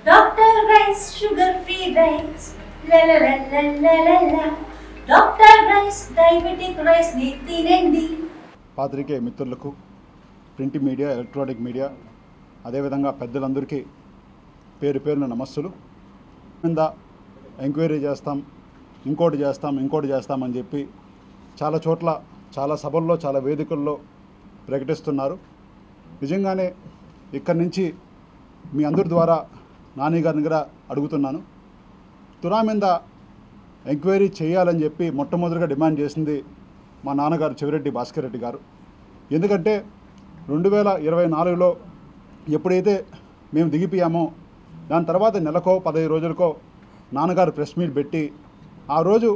Doctor rice sugar free rice doctor rice diabetic rice ని తినండి. పాత్రికేయ మిత్రులకు, ప్రింట్ మీడియా, ఎలక్ట్రానిక్ మీడియా, అదేవిధంగా పెద్దలందరికీ పేరు పేరున నమస్సులు. కింద ఎంక్వైరీ చేస్తాం, ఇంకోటి చేస్తామని చెప్పి చాలా చోట్ల, చాలా సభల్లో, చాలా వేదికల్లో ప్రకటిస్తున్నారు. నిజంగానే ఇక్కడి నుంచి మీ అందరి ద్వారా నాని గారిని కూడా అడుగుతున్నాను. తురా మీద ఎంక్వైరీ చేయాలని చెప్పి మొట్టమొదటిగా డిమాండ్ చేసింది మా నాన్నగారు చెవిరెడ్డి భాస్కర్ రెడ్డి గారు. ఎందుకంటే 2024లో ఎప్పుడైతే మేము దిగిపోయామో దాని తర్వాత నెలకో 15 రోజులకో నాన్నగారు ప్రెస్ మీట్ పెట్టి ఆ రోజు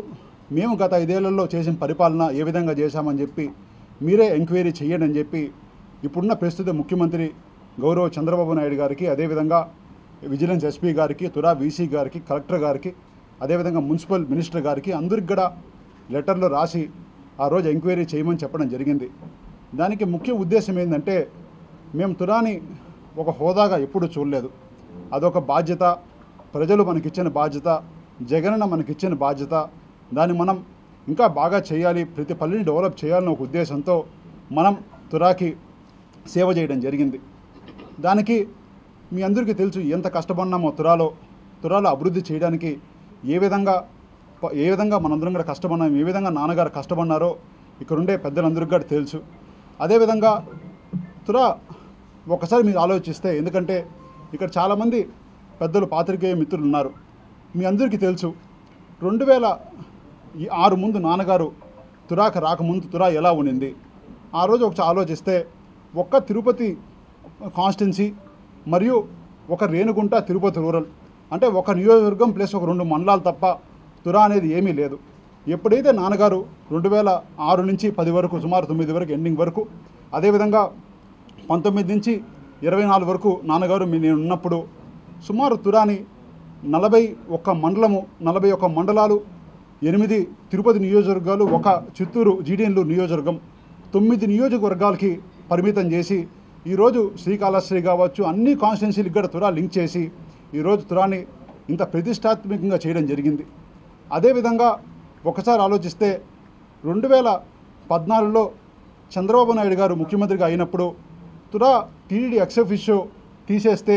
మేము గత 5 ఏళ్లలో చేసిన పరిపాలన ఏ విధంగా చేశామని చెప్పి మీరే ఎంక్వైరీ చేయండి అని చెప్పి ఇప్పుడున్న ప్రస్తుత ముఖ్యమంత్రి గౌరవ చంద్రబాబు నాయుడు గారికి, అదేవిధంగా విజిలెన్స్ ఎస్పీ గారికి, తురా వీసీ గారికి, కలెక్టర్ గారికి, అదేవిధంగా మున్సిపల్ మినిస్టర్ గారికి అందరికి కూడా లెటర్లు రాసి ఆ రోజు ఎంక్వైరీ చేయమని చెప్పడం జరిగింది. దానికి ముఖ్య ఉద్దేశం ఏంటంటే, మేము తురాని ఒక హోదాగా ఎప్పుడు చూడలేదు. అదొక బాధ్యత, ప్రజలు మనకిచ్చిన బాధ్యత, జగనన్న మనకిచ్చిన బాధ్యత. దాన్ని మనం ఇంకా బాగా చేయాలి, ప్రతి పల్లెని డెవలప్ చేయాలన్న ఒక ఉద్దేశంతో మనం తురాకి సేవ చేయడం జరిగింది. దానికి మీ అందరికీ తెలుసు ఎంత కష్టపడినామో తురాలో అభివృద్ధి చేయడానికి ఏ విధంగా మనందరం కూడా కష్టపడినాం, ఏ విధంగా నాన్నగారు కష్టపడినారో ఇక్కడుండే పెద్దలందరికీ కూడా తెలుసు. అదేవిధంగా తురా ఒకసారి మీరు ఆలోచిస్తే, ఎందుకంటే ఇక్కడ చాలామంది పెద్దలు పాత్రికేయ మిత్రులు ఉన్నారు, మీ అందరికీ తెలుసు 2006 ముందు నాన్నగారు తురాకి రాకముందు తురా ఎలా ఉండింది. ఆ రోజు ఒకసారి ఆలోచిస్తే ఒక్క తిరుపతి కాన్స్టిట్యున్సీ మరియు ఒక రేణుగుంట తిరుపతి రూరల్, అంటే ఒక నియోజకవర్గం ప్లస్ ఒక 2 మండలాలు తప్ప తురా అనేది ఏమీ లేదు. ఎప్పుడైతే నాన్నగారు 2006 నుంచి 10 వరకు, సుమారు 9 వరకు ఎండింగ్ వరకు, అదేవిధంగా 19 నుంచి 24 వరకు నాన్నగారు నేను ఉన్నప్పుడు సుమారు తురాని 41 మండలము, 41 మండలాలు, 8 తిరుపతి నియోజకవర్గాలు, ఒక చిత్తూరు జీడీఎన్లు నియోజకవర్గం, 9 నియోజకవర్గాలకి పరిమితం చేసి ఈరోజు శ్రీకాళహస్తి కావచ్చు, అన్ని కాన్స్టిట్యున్సీలకు కూడా తురా లింక్ చేసి ఈరోజు తురాని ఇంత ప్రతిష్టాత్మకంగా చేయడం జరిగింది. అదేవిధంగా ఒకసారి ఆలోచిస్తే 2014లో చంద్రబాబు నాయుడు గారు ముఖ్యమంత్రిగా అయినప్పుడు తురా టీడీడీ ఎక్స్-అఫీషియో తీసేస్తే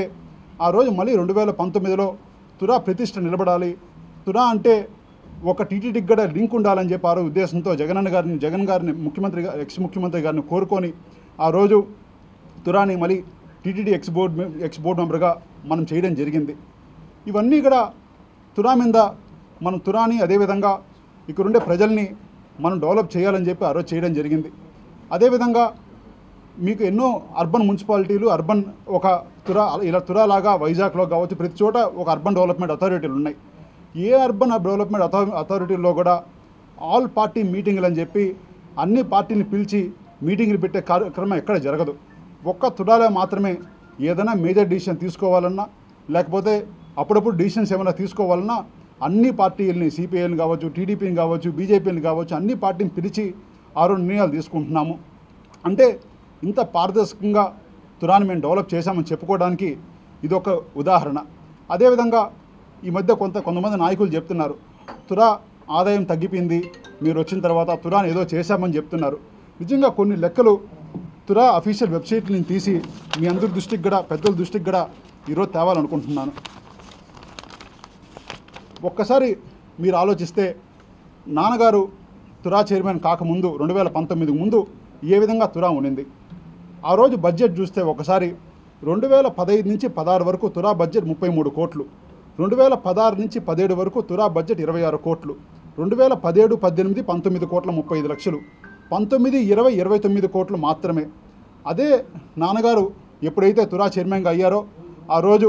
ఆ రోజు మళ్ళీ 2019లో తురా ప్రతిష్ట నిలబడాలి, తురా అంటే ఒక టీటీడీకి కూడా లింక్ ఉండాలని చెప్పి ఆ రోజు ఉద్దేశంతో జగన్ గారిని ఎక్స్ ముఖ్యమంత్రి గారిని కోరుకొని ఆ రోజు తురాని మళ్ళీ టీటీడీ ఎక్స్ బోర్డ్ మెంబర్గా మనం చేయడం జరిగింది. ఇవన్నీ కూడా తురా మీద మనం తురాని, అదేవిధంగా ఇక్కడుండే ప్రజల్ని మనం డెవలప్ చేయాలని చెప్పి ఆ రోజు చేయడం జరిగింది. అదేవిధంగా మీకు ఎన్నో అర్బన్ మున్సిపాలిటీలు, అర్బన్ ఒక తురాలాగా వైజాగ్లో కావచ్చు, ప్రతి చోట ఒక అర్బన్ డెవలప్మెంట్ అథారిటీలు ఉన్నాయి. ఏ అర్బన్ డెవలప్మెంట్ అథారిటీల్లో కూడా ఆల్ పార్టీ మీటింగ్లు అని చెప్పి అన్ని పార్టీని పిలిచి మీటింగ్లు పెట్టే కార్యక్రమం ఎక్కడ జరగదు. ఒక్క తురాలో మాత్రమే ఏదైనా మేజర్ డిసిషన్ తీసుకోవాలన్నా, లేకపోతే అప్పుడప్పుడు డిసిషన్స్ ఏమైనా తీసుకోవాలన్నా అన్ని పార్టీలని, సిపిఐని కావచ్చు, టీడీపీని కావచ్చు, బీజేపీని కావచ్చు, అన్ని పార్టీని పిలిచి 6 నిర్ణయాలు తీసుకుంటున్నాము. అంటే ఇంత పారదర్శకంగా తురాని మేము డెవలప్ చేశామని చెప్పుకోవడానికి ఇదొక ఉదాహరణ. అదేవిధంగా ఈ మధ్య కొంతమంది నాయకులు చెప్తున్నారు తురా ఆదాయం తగ్గిపోయింది, మీరు వచ్చిన తర్వాత తురాని ఏదో చేశామని చెప్తున్నారు. నిజంగా కొన్ని లెక్కలు తురా అఫీషియల్ వెబ్సైట్ని తీసి మీ అందరి దృష్టికి కూడా, పెద్దల దృష్టికి కూడా ఈరోజు తేవాలనుకుంటున్నాను. ఒక్కసారి మీరు ఆలోచిస్తే నాన్నగారు తురా చైర్మన్ కాకముందు 2019 ముందు ఏ విధంగా తురా ఉండింది. ఆ రోజు బడ్జెట్ చూస్తే ఒకసారి 2015 నుంచి 16 వరకు తురా బడ్జెట్ 33 కోట్లు, 2016 నుంచి 17 వరకు తురా బడ్జెట్ 26 కోట్లు, 2017, 18, 19 కోట్ల 35 లక్షలు, 19, 20, 29 కోట్లు మాత్రమే. అదే నాన్నగారు ఎప్పుడైతే తురా చైర్మన్గా అయ్యారో ఆ రోజు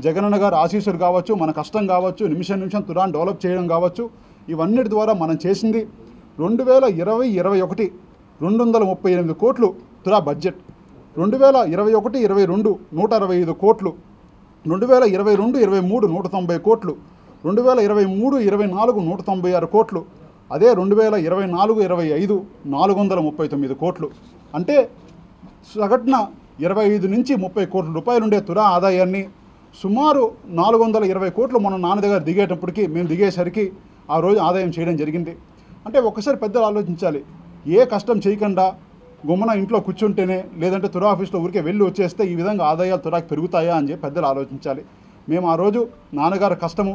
జగనన్న గారు ఆశీస్సులు కావచ్చు, మన కష్టం కావచ్చు, నిమిషం తురాని డెవలప్ చేయడం కావచ్చు, ఇవన్నిటి ద్వారా మనం చేసింది 2020-21 238 కోట్లు తురా బడ్జెట్, 2021-22 165 కోట్లు, 2022-23 190 కోట్లు, 2023-24 196 కోట్లు, అదే 2024-25 439 కోట్లు. అంటే సగటున 25 నుంచి 30 కోట్ల రూపాయలు ఉండే తురా ఆదాయాన్ని సుమారు 420 కోట్లు మన నాన్న దగ్గర దిగేటప్పటికి మేము దిగేసరికి ఆ రోజు ఆదాయం చేయడం జరిగింది. అంటే ఒక్కసారి పెద్దలు ఆలోచించాలి. ఏ కష్టం చేయకుండా గుమ్మన ఇంట్లో కూర్చుంటేనే లేదంటే తురా ఆఫీస్లో ఊరికే వెళ్ళి వచ్చేస్తే ఈ విధంగా ఆదాయాలు తురాకి పెరుగుతాయా అని చెప్పి పెద్దలు ఆలోచించాలి. మేము ఆ రోజు నాన్నగారి కష్టము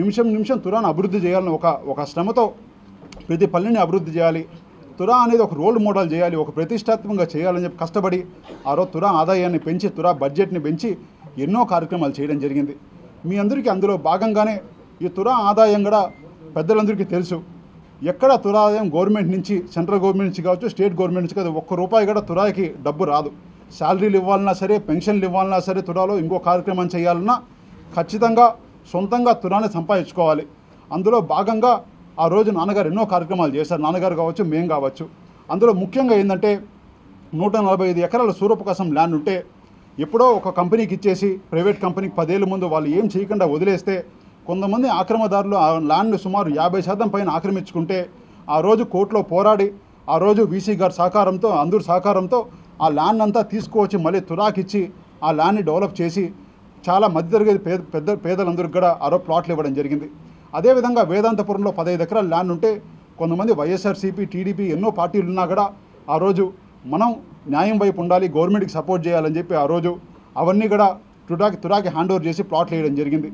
నిమిషం తురాను అభివృద్ధి చేయాలని ఒక శ్రమతో ప్రతి పల్లెని అభివృద్ధి చేయాలి, తురా అనేది ఒక రోల్ మోడల్ చేయాలి, ఒక ప్రతిష్టాత్మకంగా చేయాలని చెప్పి కష్టపడి ఆ రోజు తురా ఆదాయాన్ని పెంచి తురా బడ్జెట్ని పెంచి ఎన్నో కార్యక్రమాలు చేయడం జరిగింది. మీ అందరికీ అందులో భాగంగానే ఈ తురా ఆదాయం కూడా పెద్దలందరికీ తెలుసు. ఎక్కడ తురా ఆదాయం గవర్నమెంట్ నుంచి, సెంట్రల్ గవర్నమెంట్ నుంచి కావచ్చు, స్టేట్ గవర్నమెంట్ నుంచి కాదు, ₹1 కూడా తురాకి డబ్బు రాదు. శాలరీలు ఇవ్వాలన్నా సరే, పెన్షన్లు ఇవ్వాలన్నా సరే, తురాలో ఇంకో కార్యక్రమం చేయాలన్నా ఖచ్చితంగా సొంతంగా తురాని సంపాదించుకోవాలి. అందులో భాగంగా ఆ రోజు నాన్నగారు ఎన్నో కార్యక్రమాలు చేశారు. నాన్నగారు కావచ్చు, మేము కావచ్చు. అందులో ముఖ్యంగా ఏంటంటే 145 ఎకరాల సూర్యప్రకాశం ల్యాండ్ ఉంటే ఎప్పుడో ఒక కంపెనీకి ఇచ్చేసి, ప్రైవేట్ కంపెనీకి 10 ఏళ్ళ ముందు వాళ్ళు ఏం చేయకుండా వదిలేస్తే కొంతమంది ఆక్రమదారులు ఆ ల్యాండ్ సుమారు 50% పైన ఆక్రమించుకుంటే ఆ రోజు కోర్టులో పోరాడి ఆ రోజు వీసీ గారి సహకారంతో, అందరి సహకారంతో ఆ ల్యాండ్ అంతా తీసుకువచ్చి మళ్ళీ తురాకిచ్చి ఆ ల్యాండ్ని డెవలప్ చేసి చాలా మధ్యతరగతి పేదలందరికీ కూడా ఆ రోజు ప్లాట్లు ఇవ్వడం జరిగింది. అదేవిధంగా వేదాంతపురంలో 15 ఎకరాల ల్యాండ్ ఉంటే కొంతమంది వైఎస్ఆర్సీపీ, టీడీపీ ఎన్నో పార్టీలు ఉన్నా కూడా ఆ రోజు మనం న్యాయం వైపు ఉండాలి, గవర్నమెంట్కి సపోర్ట్ చేయాలని చెప్పి ఆ రోజు అవన్నీ కూడా తురాకి హ్యాండ్ ఓవర్ చేసి ప్లాట్లు వేయడం జరిగింది.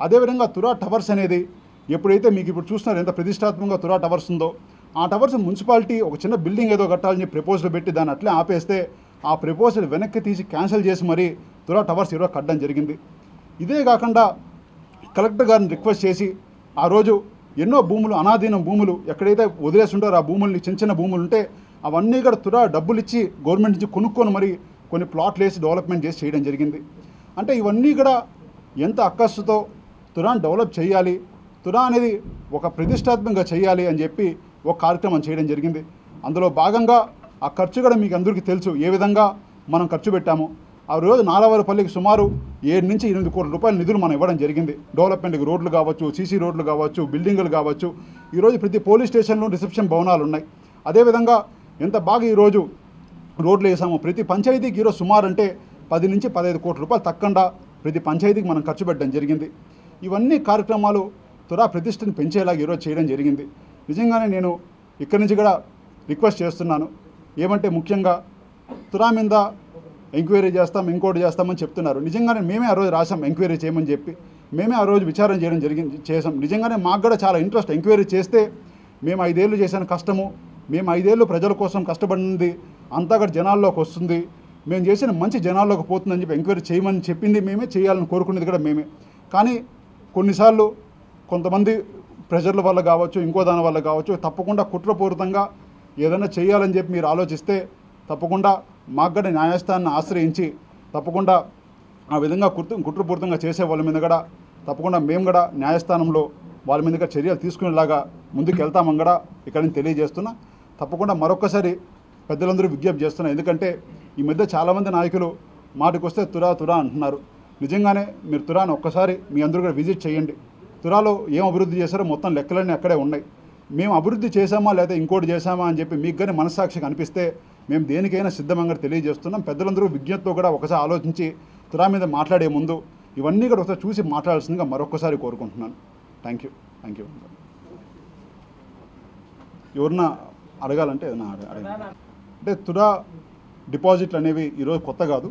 అదేవిధంగా తురా టవర్స్ అనేది ఎప్పుడైతే మీకు ఇప్పుడు చూస్తున్నారు ఎంత ప్రతిష్టాత్మకంగా తురా టవర్స్ ఉందో, ఆ టవర్స్ మున్సిపాలిటీ ఒక చిన్న బిల్డింగ్ ఏదో కట్టాలని ప్రపోజల్ పెట్టి దాన్ని అట్లే ఆపేస్తే ఆ ప్రపోజల్ వెనక్కి తీసి క్యాన్సిల్ చేసి మరీ తురా టవర్స్ ఈరోజు కట్టడం జరిగింది. ఇదే కాకుండా కలెక్టర్ గారిని రిక్వెస్ట్ చేసి ఆ రోజు ఎన్నో భూములు, అనాధీనం భూములు ఎక్కడైతే వదిలేసి ఉంటారో ఆ భూముల్ని, చిన్న భూములు ఉంటే అవన్నీ కూడా తురా డబ్బులు ఇచ్చి గవర్నమెంట్ నుంచి కొనుక్కొని మరి కొన్ని ప్లాట్లు వేసి డెవలప్మెంట్ చేసి చేయడం జరిగింది. అంటే ఇవన్నీ కూడా ఎంత అక్కస్సుతో తురాని డెవలప్ చేయాలి, తురా అనేది ఒక ప్రతిష్టాత్మకంగా చేయాలి అని చెప్పి ఒక కార్యక్రమం చేయడం జరిగింది. అందులో భాగంగా ఆ ఖర్చు కూడా మీకు అందరికీ తెలుసు ఏ విధంగా మనం ఖర్చు పెట్టాము. ఆ రోజు నాలవారిపల్లికి సుమారు 7 నుంచి 8 కోట్ల రూపాయల నిధులు మనం ఇవ్వడం జరిగింది. డెవలప్మెంట్కి రోడ్లు కావచ్చు, సీసీ రోడ్లు కావచ్చు, బిల్డింగులు కావచ్చు. ఈరోజు ప్రతి పోలీస్ స్టేషన్లో రిసెప్షన్ భవనాలు ఉన్నాయి. అదేవిధంగా ఎంత బాగా ఈరోజు రోడ్లు వేసాము. ప్రతి పంచాయతీకి ఈరోజు సుమారు అంటే 10 నుంచి 15 కోట్ల రూపాయలు తక్కకుండా ప్రతి పంచాయతీకి మనం ఖర్చు పెట్టడం జరిగింది. ఇవన్నీ కార్యక్రమాలు తురా ప్రతిష్టను పెంచేలాగా ఈరోజు చేయడం జరిగింది. నిజంగానే నేను ఇక్కడి నుంచి కూడా రిక్వెస్ట్ చేస్తున్నాను. ఏమంటే ముఖ్యంగా తురా మీద ఎంక్వైరీ చేస్తాం, ఇంకోటి చేస్తామని చెప్తున్నారు. నిజంగానే మేమే ఆ రోజు రాసాం ఎంక్వైరీ చేయమని చెప్పి, మేమే ఆ రోజు విచారణ చేయడం చేసాం. నిజంగానే మాకు కూడా చాలా ఇంట్రెస్ట్. ఎంక్వైరీ చేస్తే మేము 5 ఏళ్ళు చేసిన కష్టము, మేము 5 ఏళ్ళు ప్రజల కోసం కష్టపడింది అంతా కూడా జనాల్లోకి వస్తుంది, మేము చేసిన మంచి జనాల్లోకి పోతుందని చెప్పి ఎంక్వైరీ చేయమని చెప్పింది మేమే, చేయాలని కోరుకునేది కూడా మేమే. కానీ కొన్నిసార్లు కొంతమంది ప్రెజర్ల వల్ల కావచ్చు, ఇంకో దాని వల్ల కావచ్చు, తప్పకుండా కుట్రపూరితంగా ఏదైనా చేయాలని చెప్పి మీరు ఆలోచిస్తే తప్పకుండా మాకు కూడా న్యాయస్థానాన్ని ఆశ్రయించి తప్పకుండా ఆ విధంగా కుట్రపూరితంగా చేసే వాళ్ళ మీద కూడా తప్పకుండా మేము కూడా న్యాయస్థానంలో వాళ్ళ మీద కూడా చర్యలు తీసుకునేలాగా ముందుకు వెళ్తామని కూడా ఇక్కడ నేను తెలియజేస్తున్నా. తప్పకుండా మరొక్కసారి పెద్దలందరూ విజ్ఞప్తి చేస్తున్నా. ఎందుకంటే ఈ మధ్య చాలామంది నాయకులు మాటకు వస్తే తురా అంటున్నారు. నిజంగానే మీరు తురాను ఒక్కసారి మీ అందరూ కూడా విజిట్ చేయండి. తురాలో ఏం అభివృద్ధి చేశారో మొత్తం లెక్కలన్నీ అక్కడే ఉన్నాయి. మేము అభివృద్ధి చేశామా లేదా ఇంకోటి చేశామా అని చెప్పి మీకు కానీ మనస్సాక్షికి అనిపిస్తే మేము దేనికైనా సిద్ధంగా తెలియజేస్తున్నాం. పెద్దలందరూ విజ్ఞతతో కూడా ఒకసారి ఆలోచించి తురా మీద మాట్లాడే ముందు ఇవన్నీ కూడా ఒకసారి చూసి మాట్లాడాల్సిందిగా మరొకసారి కోరుకుంటున్నాను. Thank you. ఎవరన్నా అడగాలంటే ఏదైనా అడగండి. అంటే తురా డిపాజిట్లు అనేవి ఈరోజు కొత్త కాదు.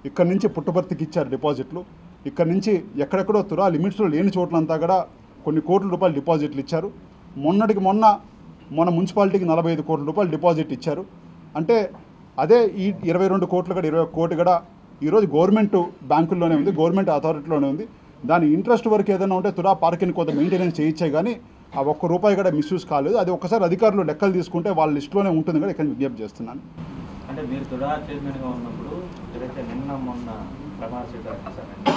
ఇక్కడి నుంచి పుట్టపర్తికి ఇచ్చారు డిపాజిట్లు. ఇక్కడి నుంచి ఎక్కడెక్కడో తురా లిమిట్స్లో లేని చోట్లంతా కూడా కొన్ని కోట్ల రూపాయలు డిపాజిట్లు ఇచ్చారు. మొన్న మున్సిపాలిటీకి 45 కోట్ల రూపాయలు డిపాజిట్ ఇచ్చారు. అంటే అదే ఈ 22 కోట్లు కూడా 21 కోటి కూడా ఈరోజు గవర్నమెంట్ బ్యాంకుల్లోనే ఉంది, గవర్నమెంట్ అథారిటీలోనే ఉంది. దాని ఇంట్రెస్ట్ వరకు ఏదైనా ఉంటే తురా పార్కింగ్ కొంత మెయింటెనెన్స్ చేయించే కానీ ఆ ₹1 కూడా మిస్యూజ్ కాలేదు. అది ఒకసారి అధికారులు లెక్కలు తీసుకుంటే వాళ్ళ లిస్టులోనే ఉంటుంది కూడా ఇక్కడ విజ్ఞప్తి చేస్తున్నాను. అంటే మీరు తురా చైర్మన్గా ఉన్నప్పుడు ఏదైతే మొన్న ప్రమాణ స్వీకారం చేశారండి.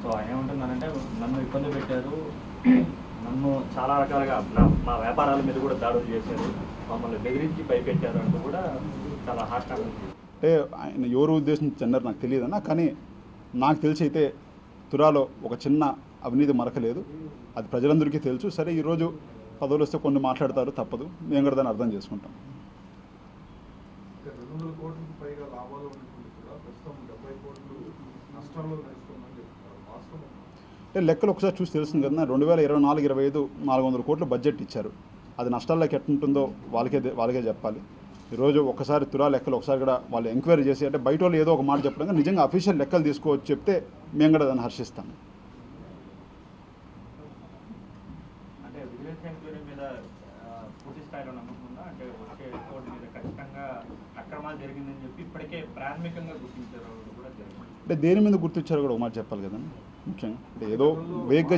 సో ఆయన ఏమంటున్నారంటే నన్ను ఇబ్బంది పెట్టారు, నన్ను చాలా రకాలుగా మా వ్యాపారాల మీద కూడా దాడులు చేశారు, మమ్మల్ని బెదిరించి భయపెట్టారు అంటూ కూడా చాలా హాట్ కామెంట్. అంటే ఆయన ఎవరు ఉద్దేశించారు నాకు తెలియదన్నా, కానీ నాకు తెలిసి అయితే తురాలో ఒక చిన్న అవినీతి మరకలేదు. అది ప్రజలందరికీ తెలుసు. సరే ఈరోజు పదవులు వస్తే కొన్ని మాట్లాడతారు, తప్పదు. మేము కూడా దాన్ని అర్థం చేసుకుంటాం. 200 కోట్లకు పైగా లాభాలు ఉన్నటువంటి కూడా ప్రస్తుతం 70 కోట్లు నష్టాల్లో నడుస్తుందని చెప్తున్నారు. లెక్కలు ఒకసారి చూసి తెలుస్తుంది కదా, 2024-25 400 కోట్ల బడ్జెట్ ఇచ్చారు. అది నష్టాల్లోకి ఎట్టుంటుందో వాళ్ళకే చెప్పాలి. ఈరోజు ఒకసారి తురా లెక్కలు ఒకసారి కూడా వాళ్ళు ఎంక్వైరీ చేసి, అంటే బయట వాళ్ళు ఏదో ఒక మాట చెప్పడం నిజంగా అఫీషియల్ లెక్కలు తీసుకోవచ్చు చెప్తే మేము కూడా దాన్ని హర్షిస్తాం. అంటే విజిలెన్స్ ఎంక్వైరీ మీద పూర్తి స్థాయిలో నమ్మకం ఉందా? అంటే వచ్చే రిపోర్ట్ మీద ఖచ్చితంగా అక్రమాలు జరిగిందని చెప్పి ఇప్పటికే ప్రాథమికంగా గుర్తించారు కూడా జరిగింది. అంటే దేని మీద గుర్తించారో కూడా ఒక మాట చెప్పాలి కదండి ముఖ్యంగా. అంటే ఏదో వేగ్గా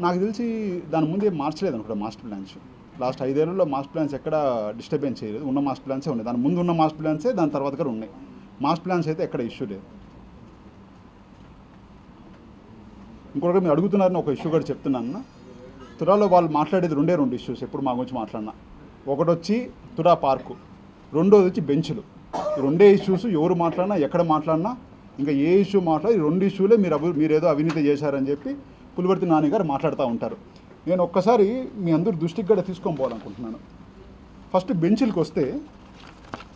నాకు తెలిసి దాని ముందే మార్చలేదు అనుకుంటా మాస్టర్ ప్లాన్స్. లాస్ట్ 5 ఏళ్లలో మాస్టర్ ప్లాన్స్ ఎక్కడ డిస్టర్బెన్స్ చేయలేదు. ఉన్న మాస్టర్ ప్లాన్సే ఉన్నాయి. దాని ముందు ఉన్న మాస్టర్ ప్లాన్సే దాని తర్వాత కూడా ఉన్నాయి. మాస్టర్ ప్లాన్స్ అయితే ఎక్కడ ఇష్యూ లేదు. ఇంకొకటి మీరు అడుగుతున్నారని ఒక ఇష్యూ కూడా చెప్తున్నాను. తురాలో వాళ్ళు మాట్లాడేది 2 ఇష్యూస్ ఎప్పుడు మా గురించి మాట్లాడినా. ఒకటి వచ్చి తురా పార్కు, రెండోది వచ్చి బెంచ్లు. ఈ 2 ఇష్యూస్ ఎవరు మాట్లాడినా ఎక్కడ మాట్లాడినా ఇంకా ఏ ఇష్యూ మాట్లాడి 2 ఇష్యూలే మీరేదో అవినీతి చేశారని చెప్పి పులివర్తి నాని గారు మాట్లాడుతూ ఉంటారు. నేను ఒక్కసారి మీ అందరి దృష్టికి కూడా తీసుకొని పోవాలనుకుంటున్నాను. ఫస్ట్ బెంచ్లకు వస్తే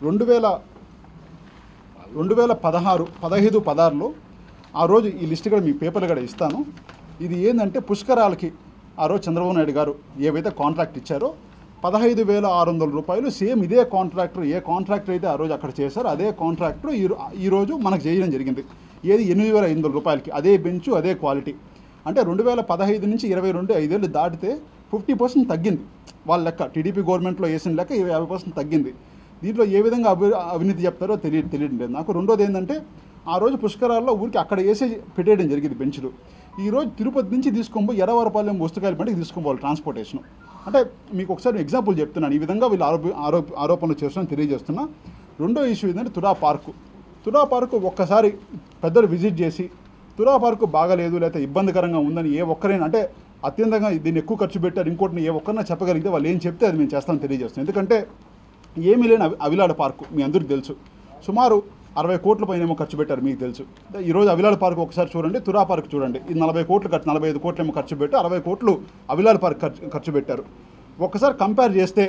2015-16లో ఆ రోజు ఈ లిస్ట్ కూడా మీ పేపర్లు కూడా ఇస్తాను. ఇది ఏంటంటే పుష్కరాలకి ఆ రోజు చంద్రబాబు నాయుడు గారు ఏవైతే కాంట్రాక్ట్ ఇచ్చారో 15,600 రూపాయలు సేమ్ ఇదే కాంట్రాక్టర్ ఏ కాంట్రాక్టర్ అయితే ఆ రోజు అక్కడ చేశారో అదే కాంట్రాక్టర్ ఈరోజు మనకు చేయడం జరిగింది. ఏది 8,500 రూపాయలకి అదే బెంచు అదే క్వాలిటీ. అంటే 2015 నుంచి 22 5 ఏళ్ళు దాటితే 50% తగ్గింది వాళ్ళ లెక్క. టీడీపీ గవర్నమెంట్లో వేసిన లెక్క 50% తగ్గింది. దీంట్లో ఏ విధంగా అవినీతి చెప్తారో తెలియడం లేదు నాకు. రెండోది ఏంటంటే ఆ రోజు పుష్కరాల్లో ఊరికి అక్కడ వేసే పెట్టేయడం జరిగింది బెంచ్లు. ఈరోజు తిరుపతి నుంచి తీసుకొని ఎర్రవరపాలెం వస్తుకాయల పంటకి తీసుకొని పోవాలి ట్రాన్స్పోర్టేషన్. అంటే మీకు ఒకసారి ఎగ్జాంపుల్ చెప్తున్నాను. ఈ విధంగా వీళ్ళు ఆరోపణలు చేస్తున్నాను తెలియజేస్తున్నా. రెండో ఇష్యూ ఏంటంటే తురా పార్కు ఒక్కసారి పెద్దలు విజిట్ చేసి తురా పార్కు బాగాలేదు లేకపోతే ఇబ్బందికరంగా ఉందని ఏ ఒక్కరైనా, అంటే అత్యంతంగా దీన్ని ఎక్కువ ఖర్చు పెట్టారు ఇంకోటిని ఏ ఒక్కరైనా చెప్పగలిగితే వాళ్ళు ఏం చెప్తే అది మేము చేస్తామని తెలియజేస్తాం. ఎందుకంటే ఏమీ లేని అవిలాడ పార్కు మీ అందరికీ తెలుసు, సుమారు 60 కోట్ల పైన ఏమో ఖర్చు పెట్టారు మీకు తెలుసు. ఈరోజు అవిలాడ పార్కు ఒకసారి చూడండి, తురా పార్కు చూడండి. ఇది 40 కోట్లు 45 కోట్లు ఏమో ఖర్చు పెట్టి 60 కోట్లు అవిలాడ పార్క్ ఖర్చు పెట్టారు. ఒక్కసారి కంపేర్ చేస్తే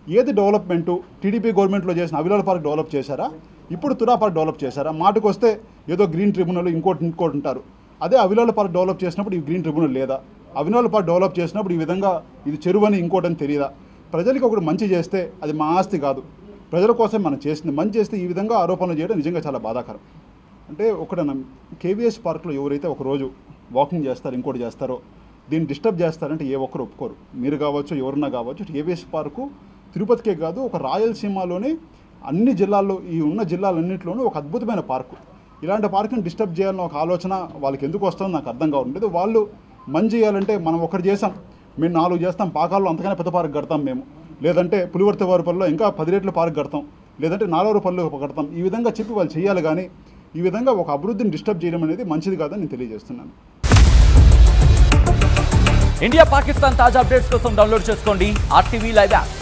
ఏది డెవలప్మెంటు టీడీపీ గవర్నమెంట్లో చేసిన అవిలాడ పార్క్ డెవలప్ చేశారా, ఇప్పుడు తురా పార్క్ డెవలప్ చేశారా? మాటకు వస్తే ఏదో గ్రీన్ ట్రిబ్యునల్ ఇంకోటి ఉంటారు. అదే అవిలాడ పార్క్ డెవలప్ చేసినప్పుడు ఈ గ్రీన్ ట్రిబ్యునల్ లేదా? అవిలాడ పార్క్ డెవలప్ చేసినప్పుడు ఈ విధంగా ఇది చెరువని ఇంకోటని తెలియదా? ప్రజలకి ఒకటి మంచి చేస్తే అది మా ఆస్తి కాదు, ప్రజల కోసం మనం చేసింది. మంచి చేస్తే ఈ విధంగా ఆరోపణలు చేయడం నిజంగా చాలా బాధాకరం. అంటే ఒకటన్నా కేవీఎస్ పార్క్లో ఎవరైతే ఒకరోజు వాకింగ్ చేస్తారో ఇంకోటి చేస్తారో దీన్ని డిస్టర్బ్ చేస్తారంటే ఏ ఒక్కరు ఒప్పుకోరు. మీరు కావచ్చు ఎవరన్నా కావచ్చు. కేవీఎస్ పార్కు తిరుపతికే కాదు ఒక రాయలసీమలోని అన్ని జిల్లాల్లో ఈ ఉన్న జిల్లాలన్నింటిలోనూ ఒక అద్భుతమైన పార్కు. ఇలాంటి పార్కుని డిస్టర్బ్ చేయాలని ఒక ఆలోచన వాళ్ళకి ఎందుకు వస్తుందో నాకు అర్థం కావట్లేదు. వాళ్ళు మంచి చేయాలంటే మనం ఒకటి చేసాం, మేము 4 చేస్తాం, పాకాల్లో అంతకన్నా పెద్ద పార్క్ కడతాం మేము, లేదంటే పులివర్తి వారిపల్లిలో ఇంకా 10 రెట్ల పార్క్ కడతాం, లేదంటే 4 పల్లెలు కడతాం. ఈ విధంగా చెప్పి వాళ్ళు చేయాలి. కానీ ఈ విధంగా ఒక అభివృద్ధిని డిస్టర్బ్ చేయడం అనేది మంచిది కాదని నేను తెలియజేస్తున్నాను. ఇండియా పాకిస్తాన్ తాజా అప్డేట్స్ కోసం డౌన్లోడ్ చేసుకోండి RTV లైవ్ యాప్.